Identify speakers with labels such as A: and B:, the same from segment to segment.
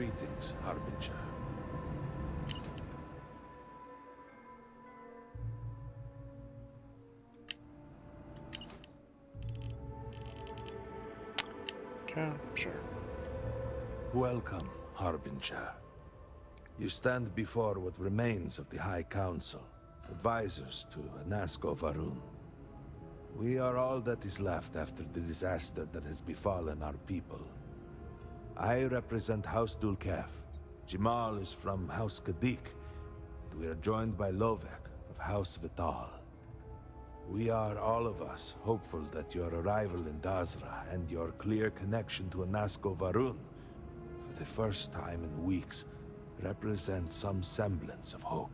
A: Greetings, Harbinger.
B: Okay, sure.
A: Welcome, Harbinger. You stand before what remains of the High Council, advisors to Anasko Varun. We are all that is left after the disaster that has befallen our people. I represent House Dulkef. Jamal is from House Kadik, and we are joined by Lovek of House Vital. We are, all of us, hopeful that your arrival in Dazra and your clear connection to Anasko Varun, for the first time in weeks, represent some semblance of hope.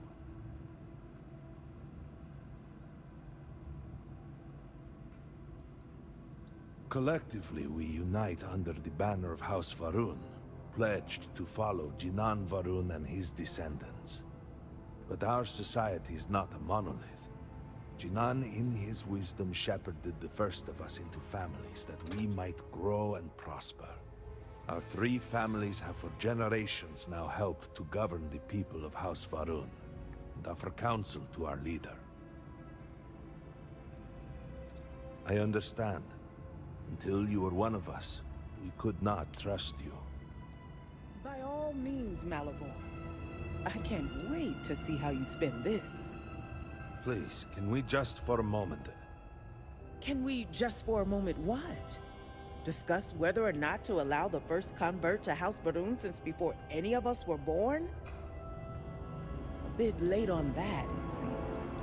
A: Collectively, we unite under the banner of House Varun, pledged to follow Jinan Varun and his descendants. But our society is not a monolith. Jinan, in his wisdom, shepherded the first of us into families that we might grow and prosper. Our three families have for generations now helped to govern the people of House Varun, and offer counsel to our leader. I understand. Until you were one of us, we could not trust you.
C: By all means, Malabor. I can't wait to see how you spend this.
A: Please, can we just for a moment...
C: Can we just for a moment what? Discuss whether or not to allow the first convert to House Varun since before any of us were born? A bit late on that, it seems.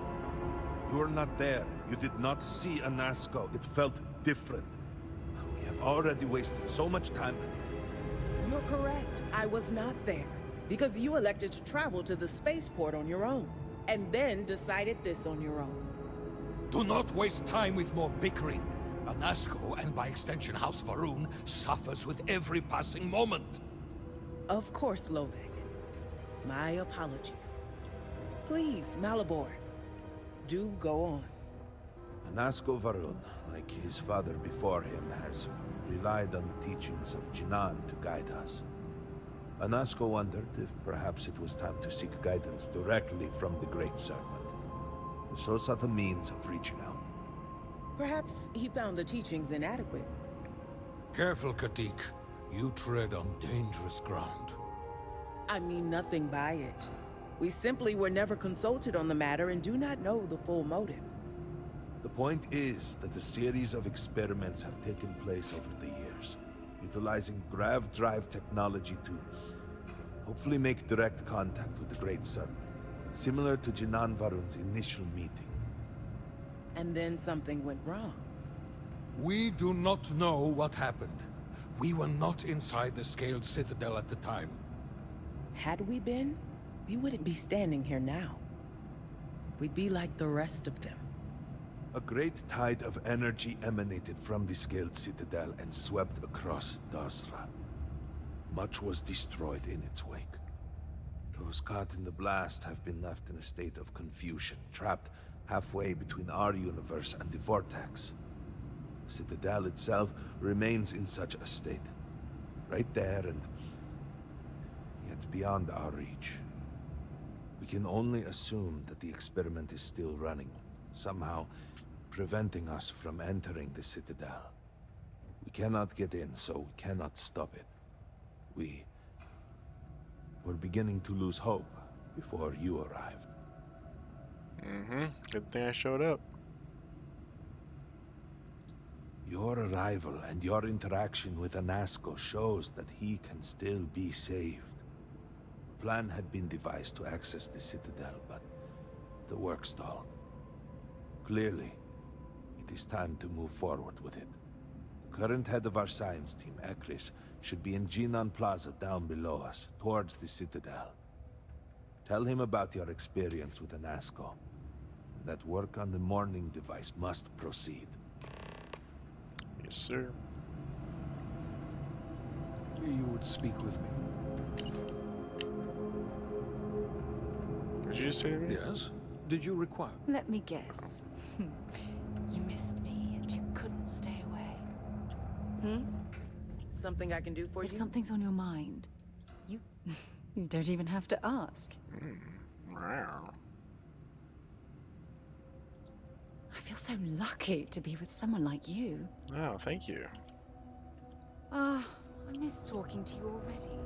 A: You were not there. You did not see Anasko. It felt different. We have already wasted so much time.
C: You're correct. I was not there. Because you elected to travel to the spaceport on your own. And then decided this on your own.
D: Do not waste time with more bickering. Anasko, and by extension House Varun, suffers with every passing moment.
C: Of course, Lovek. My apologies. Please, Malabor. Do go on.
A: Anasko Varun, like his father before him, has relied on the teachings of Jinan to guide us. Anasko wondered if perhaps it was time to seek guidance directly from the Great Serpent, and so sought a means of reaching out.
C: Perhaps he found the teachings inadequate.
D: Careful, Kadik. You tread on dangerous ground.
C: I mean nothing by it. We simply were never consulted on the matter and do not know the full motive.
A: The point is that a series of experiments have taken place over the years, utilizing grav drive technology to hopefully make direct contact with the Great Serpent, similar to Jinan Varun's initial meeting.
C: And then something went wrong.
D: We do not know what happened. We were not inside the Scaled Citadel at the time.
C: Had we been, we wouldn't be standing here now. We'd be like the rest of them.
A: A great tide of energy emanated from the Scaled Citadel and swept across Dazra. Much was destroyed in its wake. Those caught in the blast have been left in a state of confusion, trapped halfway between our universe and the Vortex. The Citadel itself remains in such a state. Right there and yet beyond our reach. We can only assume that the experiment is still running, somehow preventing us from entering the Citadel. We cannot get in, so we cannot stop it. We're beginning to lose hope before you arrived.
B: Good thing I showed up.
A: Your arrival and your interaction with Anasko shows that he can still be saved. A plan had been devised to access the Citadel, but the work stalled. Clearly, it is time to move forward with it. The current head of our science team, Ekris, should be in Jinan Plaza down below us, towards the Citadel. Tell him about your experience with Anasko, and that work on the morning device must proceed.
B: Yes, sir.
D: You would speak with me.
B: Did you just say to me?
D: Yes? Did you require?
E: Let me guess. You missed me and you couldn't stay away.
C: Something I can do for
E: If
C: you?
E: something's on your mind, you You don't even have to ask.
B: Wow.
E: I feel so lucky to be with someone like you.
B: Oh, thank you.
E: Ah, I miss talking to you already.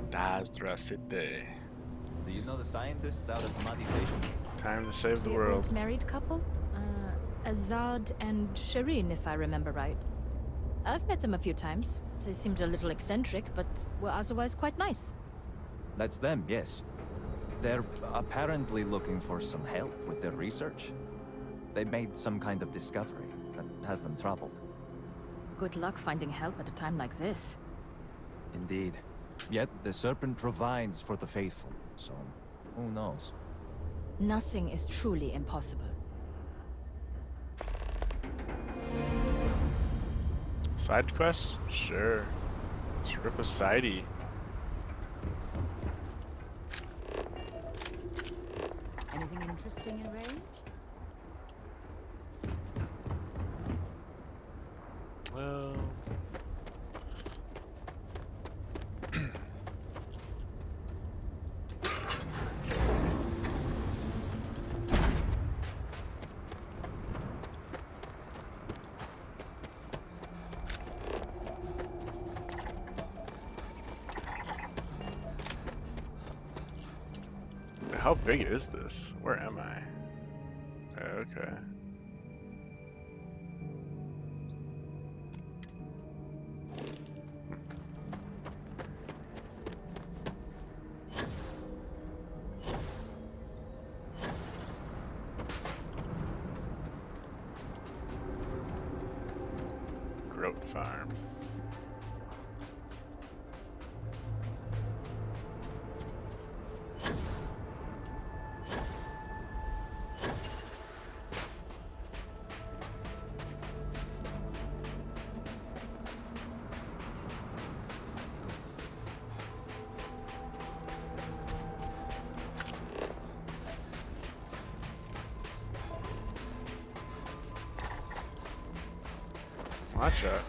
B: Dasdra City.
F: Do you know the scientists out at Hamadi Station?
B: Time to save the
G: The
B: world.
G: old married couple? Azad and Shireen, if I remember right. I've met them a few times. They seemed a little eccentric, but were otherwise quite nice.
F: That's them, yes. They're apparently looking for some help with their research. They made some kind of discovery that has them troubled.
G: Good luck finding help at a time like this.
F: Indeed. Yet the Serpent provides for the faithful, so who knows?
G: Nothing is truly impossible.
B: Side quest? Sure. Let's rip a sidey.
E: Anything interesting in range?
B: Well... How big is this? Where am I? Okay. Groat farm. Watch out.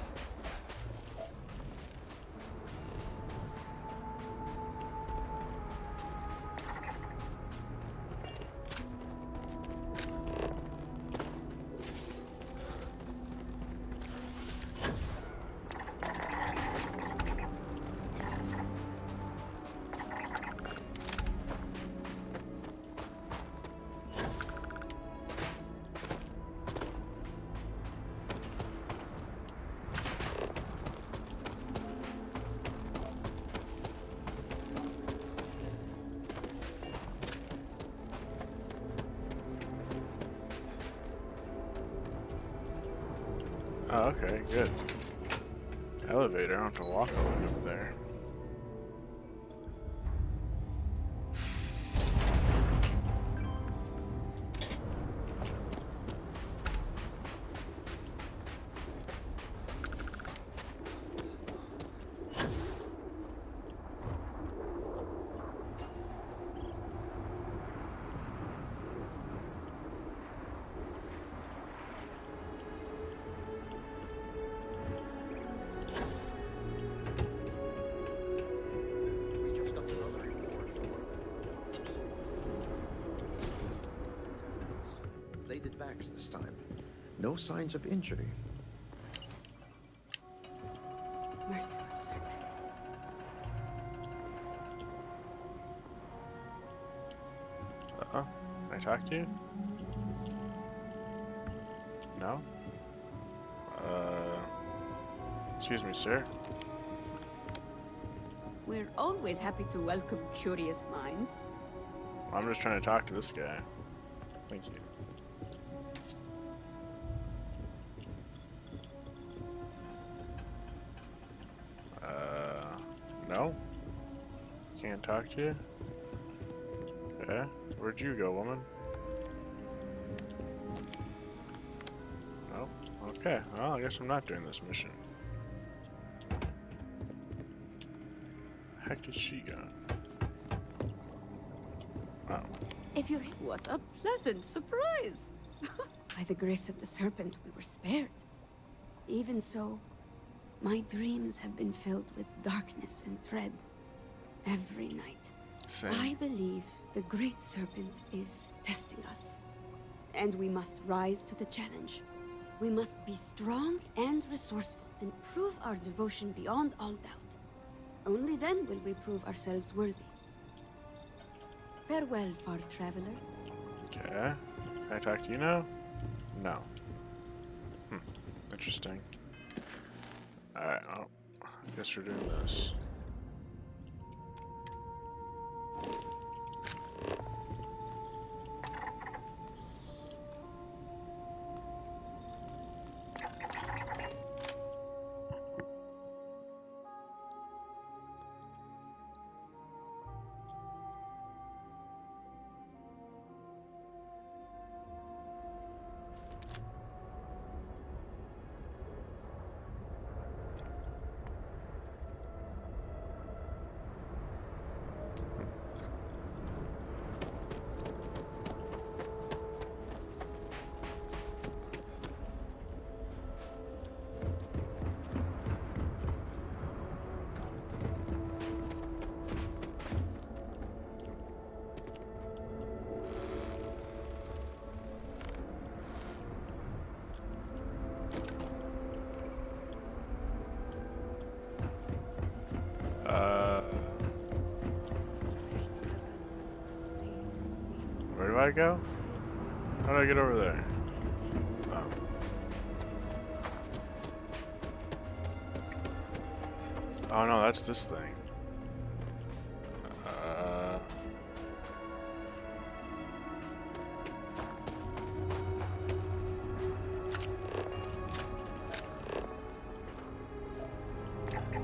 B: Oh, okay, good. Elevator, I don't have to walk all the way up there.
H: We just got another report for bladed backs this time. No signs of injury.
E: Merciful serpent.
B: Uh-oh. Can I talk to you? No? Excuse me, sir.
I: We're always happy to welcome curious minds.
B: I'm just trying to talk to this guy. Thank you. No? Can't talk to you? Okay. Where'd you go, woman? No? Okay. Well, I guess I'm not doing this mission. The heck did she go? Oh.
I: If you're what a pleasant surprise! By the grace of the serpent, we were spared. Even so, my dreams have been filled with darkness and dread every night.
B: Same.
I: I believe the Great Serpent is testing us, and we must rise to the challenge. We must be strong and resourceful and prove our devotion beyond all doubt. Only then will we prove ourselves worthy. Farewell, far traveler.
B: Okay. Can I talk to you now? No. Interesting. Alright, well, I guess we're doing this. Where do I go? How do I get over there? Oh. Oh no, that's this thing.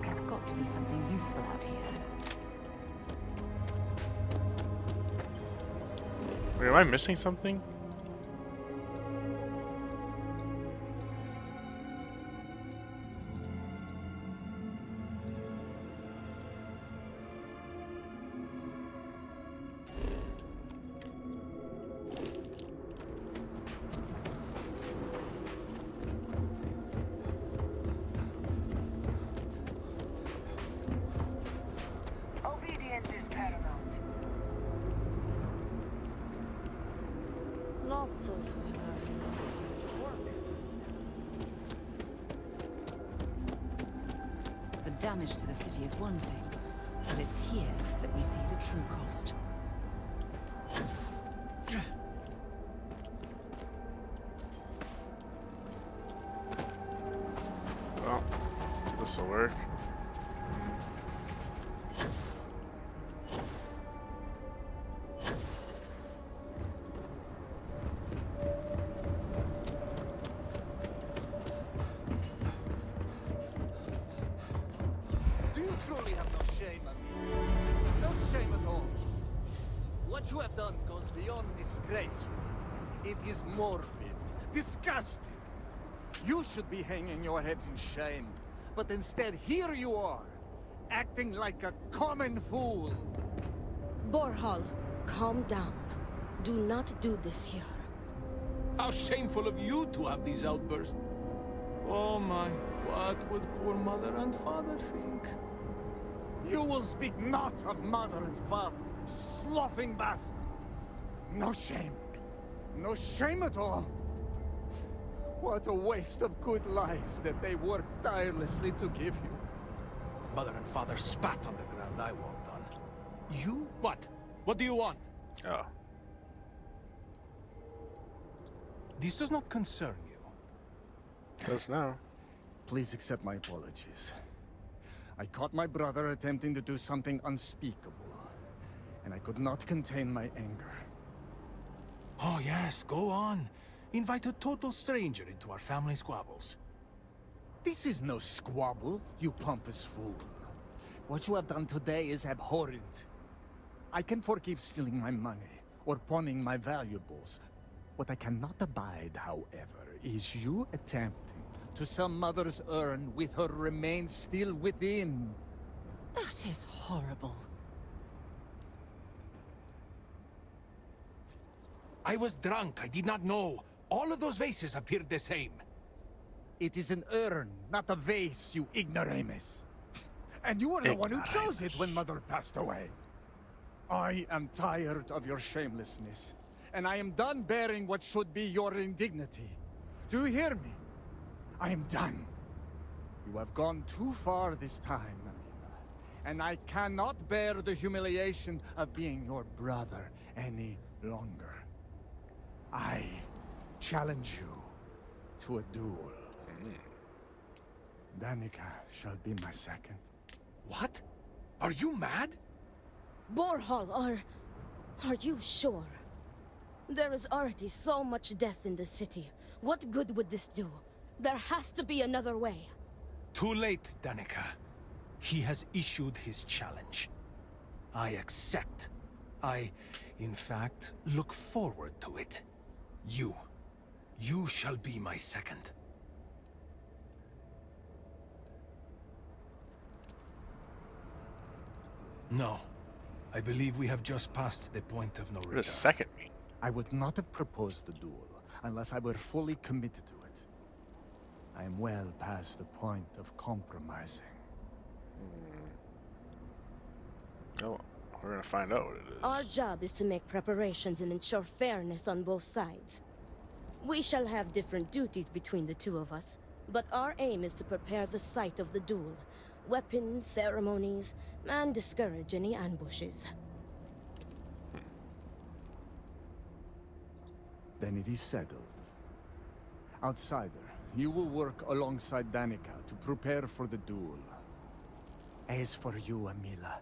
E: There's got to be something useful out here.
B: Wait, am I missing something?
J: Obedience is paramount.
E: Lots of work. The damage to the city is one thing, but it's here that we see the true cost.
B: Well, this'll work.
K: Do you truly have no shame, amigo? No shame at all. What you have done goes beyond disgraceful. It is morbid, disgusting. You should be hanging your head in shame. But instead, here you are, acting like a common fool.
L: Borhal, calm down. Do not do this here.
M: How shameful of you to have these outbursts. Oh my, what would poor mother and father think?
K: You will speak not of mother and father, you sloughing bastard. No shame. No shame at all. What a waste of good life that they worked tirelessly to give you.
M: Mother and father spat on the ground I walked on. You? What? What do you want?
B: Oh.
M: This does not concern you.
B: Does now.
K: Please accept my apologies. I caught my brother attempting to do something unspeakable, and I could not contain my anger.
M: Oh yes, go on. Invite a total stranger into our family squabbles.
K: This is no squabble, you pompous fool. What you have done today is abhorrent. I can forgive stealing my money or pawning my valuables. What I cannot abide, however, is you attempting to some mother's urn with her remains still within.
L: That is horrible.
M: I was drunk, I did not know. All of those vases appeared the same.
K: It is an urn, not a vase, you ignoramus. And you were the one who chose it when Mother passed away. I am tired of your shamelessness, and I am done bearing what should be your indignity. Do you hear me? I am done. You have gone too far this time, Amina, and I cannot bear the humiliation of being your brother any longer. I challenge you to a duel. Danica shall be my second.
M: What? Are you mad?
L: Borhal, are you sure? There is already so much death in the city. What good would this do? There has to be another way.
M: Too late, Danica. He has issued his challenge. I accept. In fact, look forward to it. You shall be my second. No. I believe we have just passed the point of no return.
B: What does second mean?
K: I would not have proposed the duel unless I were fully committed to it. I am well past the point of compromising.
B: Oh, we're gonna find out what it is.
L: Our job is to make preparations and ensure fairness on both sides. We shall have different duties between the two of us, but our aim is to prepare the site of the duel. Weapons, ceremonies, and discourage any ambushes.
K: Then it is settled. Outsider, you will work alongside Danica to prepare for the duel. As for you, Amila,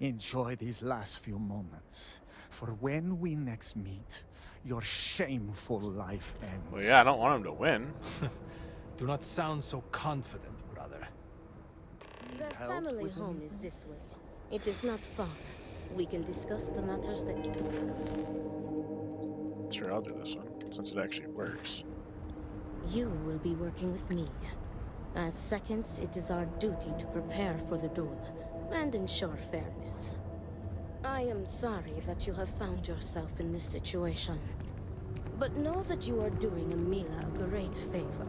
K: enjoy these last few moments. For when we next meet, your shameful life ends.
B: Well, yeah, I don't want him to win.
M: Do not sound so confident, brother.
L: Their family home is this way. It is not far. We can discuss the matters that...
B: Sure, I'll do this one, since it actually works.
L: You will be working with me. As seconds, it is our duty to prepare for the duel and ensure fairness. I am sorry that you have found yourself in this situation. But know that you are doing Amila a great favor.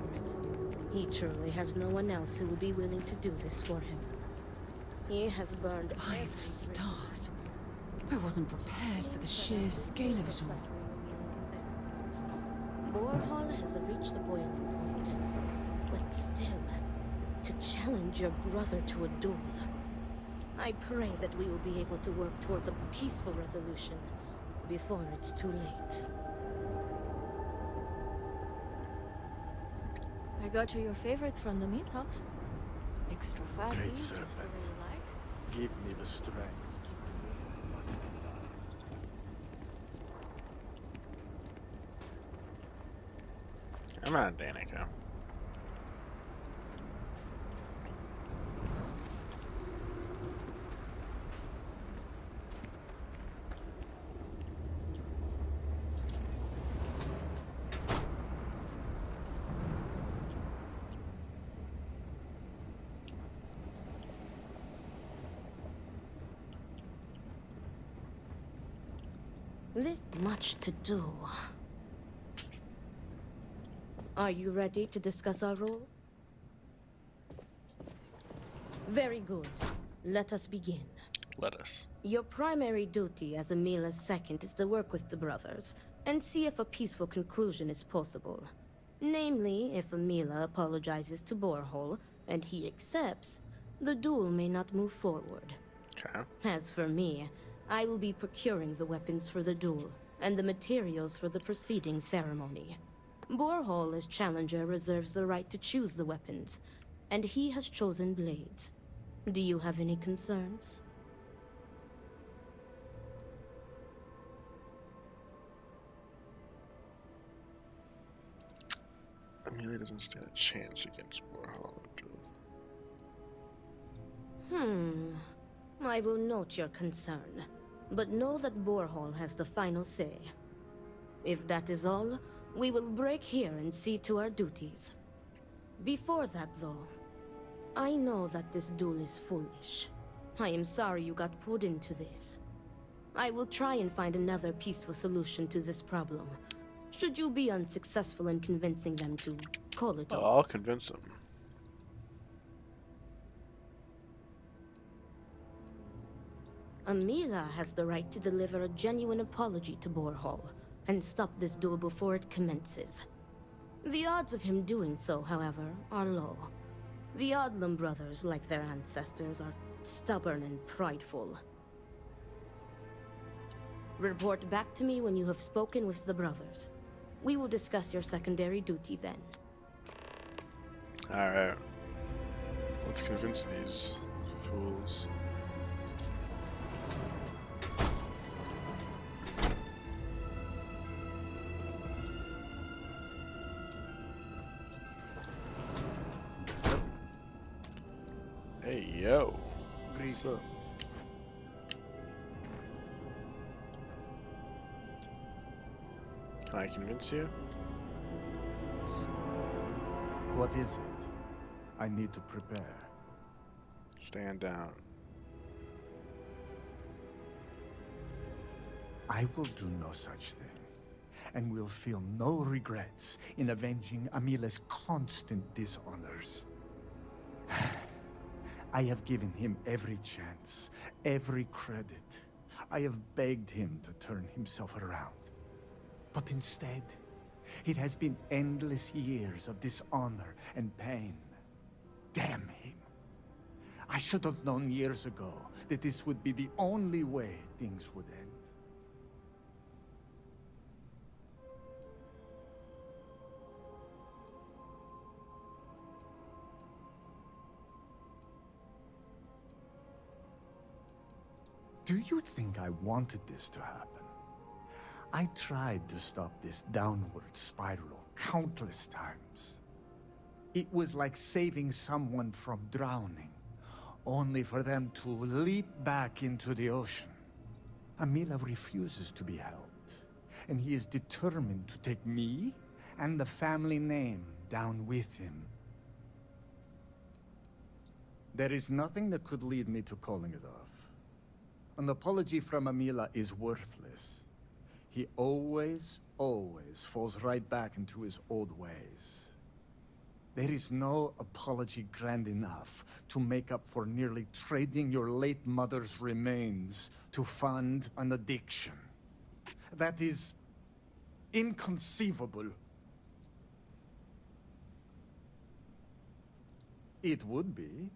L: He truly has no one else who would be willing to do this for him. He has burned...
E: By the stars. I wasn't prepared for the sheer scale of it all.
L: Borhal has reached the boiling point. But still, to challenge your brother to a duel. I pray that we will be able to work towards a peaceful resolution before it's too late.
G: I got you your favorite from the meat house. Extra fatty,
K: Great
G: just the way
K: servant.
G: you like.
K: Give me the strength. Must be done.
B: Come on, Danica.
L: There's much to do. Are you ready to discuss our roles? Very good. Let us begin.
B: Let us.
L: Your primary duty as Amila's second is to work with the brothers and see if a peaceful conclusion is possible. Namely, if Amila apologizes to Borhol and he accepts, the duel may not move forward.
B: Okay.
L: As for me, I will be procuring the weapons for the duel and the materials for the preceding ceremony. Borhol, as challenger, reserves the right to choose the weapons, and he has chosen blades. Do you have any concerns?
B: Amelia doesn't stand a chance against Borhal.
L: I will note your concern, but know that Borhol has the final say. If that is all, we will break here and see to our duties. Before that, though, I know that this duel is foolish. I am sorry you got pulled into this. I will try and find another peaceful solution to this problem, should you be unsuccessful in convincing them to Call it
B: I'll
L: off.
B: convince him.
L: Amila has the right to deliver a genuine apology to Borhall and stop this duel before it commences. The odds of him doing so, however, are low. The Odlum brothers, like their ancestors, are stubborn and prideful. Report back to me when you have spoken with the brothers. We will discuss your secondary duty then.
B: Alright. Let's convince these fools. Hey, yo. What's up? Can I convince you?
K: What is it? I need to prepare.
B: Stand down.
K: I will do no such thing, and will feel no regrets in avenging Amila's constant dishonors. I have given him every chance, every credit. I have begged him to turn himself around. But instead, it has been endless years of dishonor and pain. Damn him. I should have known years ago that this would be the only way things would end. Do you think I wanted this to happen? I tried to stop this downward spiral countless times. It was like saving someone from drowning, only for them to leap back into the ocean. Amila refuses to be helped, and he is determined to take me and the family name down with him. There is nothing that could lead me to calling it off. An apology from Amila is worthless. He always falls right back into his old ways. There is no apology grand enough to make up for nearly trading your late mother's remains to fund an addiction. That is inconceivable. It would be,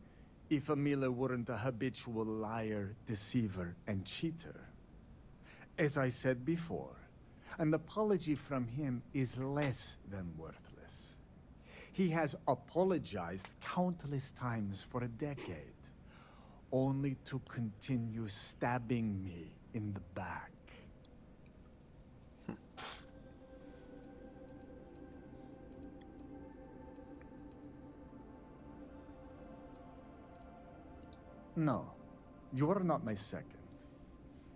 K: if Amila weren't a habitual liar, deceiver, and cheater. As I said before, an apology from him is less than worthless. He has apologized countless times for a decade, only to continue stabbing me in the back. No, you are not my second.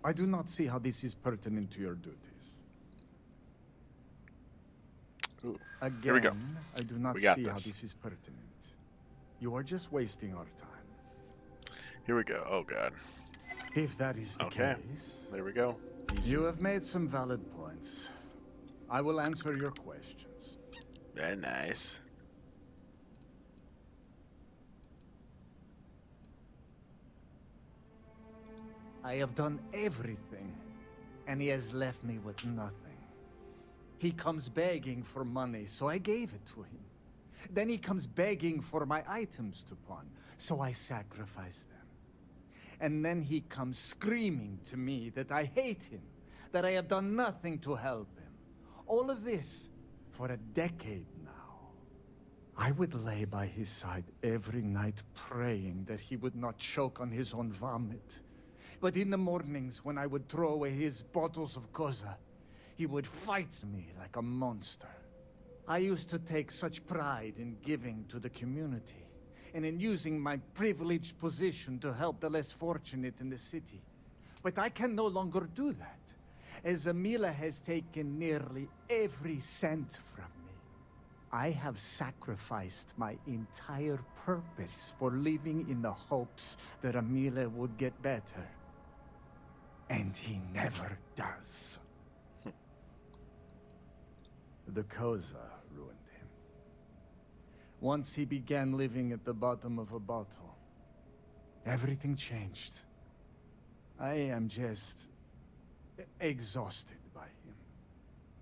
K: I do not see how this is pertinent to your duties.
B: Ooh,
K: Again,
B: here we go.
K: I do not
B: We got
K: see how
B: this.
K: this is pertinent. You are just wasting our time.
B: Here we go. Oh, God.
K: If that is the
B: Okay.
K: case,
B: There we go. Easy.
K: you have made some valid points. I will answer your questions.
B: Very nice.
K: I have done everything, and he has left me with nothing. He comes begging for money, so I gave it to him. Then he comes begging for my items to pawn, so I sacrifice them. And then he comes screaming to me that I hate him, that I have done nothing to help him. All of this for a decade now. I would lay by his side every night praying that he would not choke on his own vomit. But in the mornings when I would throw away his bottles of Koza, he would fight me like a monster. I used to take such pride in giving to the community, and in using my privileged position to help the less fortunate in the city. But I can no longer do that, as Amila has taken nearly every cent from me. I have sacrificed my entire purpose for living in the hopes that Amila would get better. And he never does. The Koza ruined him. Once he began living at the bottom of a bottle, everything changed. I am just exhausted by him.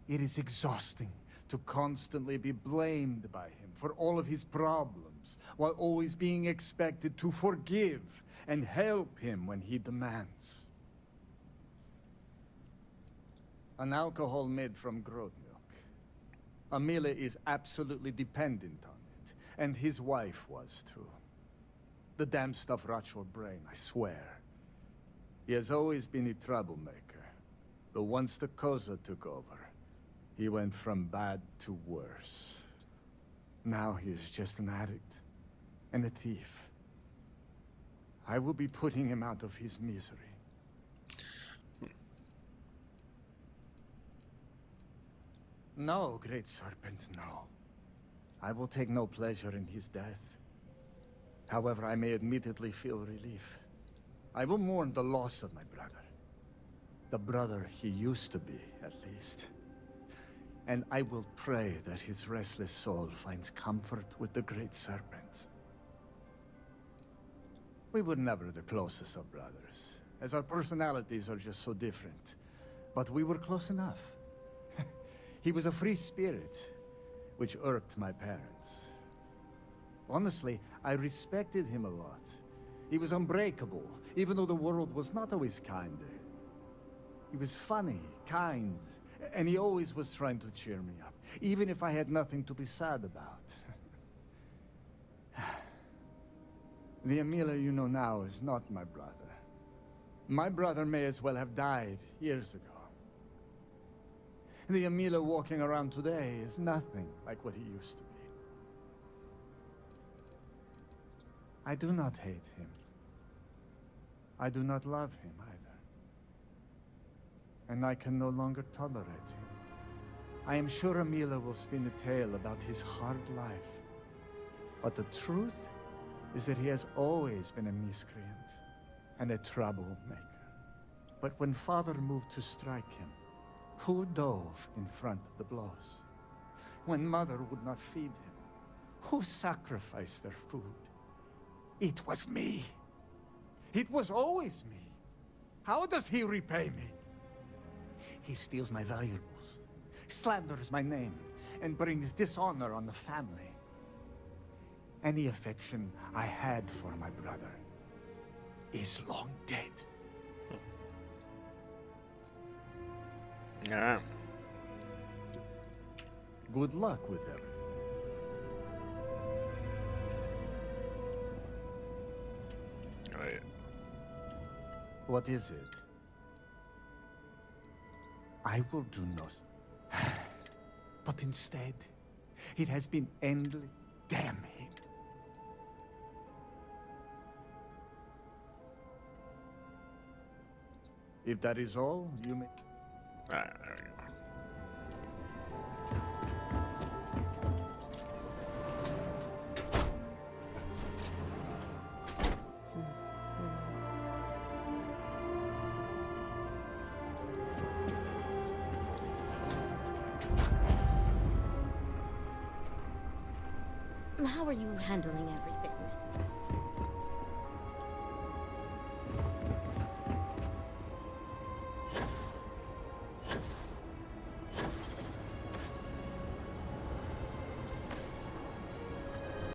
K: It is exhausting to constantly be blamed by him for all of his problems, while always being expected to forgive and help him when he demands. An alcohol made from goat milk. Amila is absolutely dependent on it, and his wife was too. The damn stuff rots your brain, I swear. He has always been a troublemaker, but once the Koza took over, he went from bad to worse. Now he is just an addict and a thief. I will be putting him out of his misery. No, Great Serpent, no. I will take no pleasure in his death. However, I may admittedly feel relief. I will mourn the loss of my brother. The brother he used to be, at least. And I will pray that his restless soul finds comfort with the Great Serpent. We were never the closest of brothers, as our personalities are just so different. But we were close enough. He was a free spirit, which irked my parents. Honestly, I respected him a lot. He was unbreakable, even though the world was not always kind. He was funny, kind, and he always was trying to cheer me up, even if I had nothing to be sad about. The Amila you know now is not my brother. My brother may as well have died years ago. The Amila walking around today is nothing like what he used to be. I do not hate him. I do not love him either. And I can no longer tolerate him. I am sure Amila will spin a tale about his hard life. But the truth is that he has always been a miscreant and a troublemaker. But when Father moved to strike him, who dove in front of the blows? When Mother would not feed him, who sacrificed their food? It was me. It was always me. How does he repay me? He steals my valuables, slanders my name, and brings dishonor on the family. Any affection I had for my brother is long dead.
B: Yeah.
K: Good luck with everything.
B: Wait.
K: What is it? I will do no... But instead, it has been endless. Damn him. If that is all, you may...
B: Alright, there we go.
L: How are you handling everything?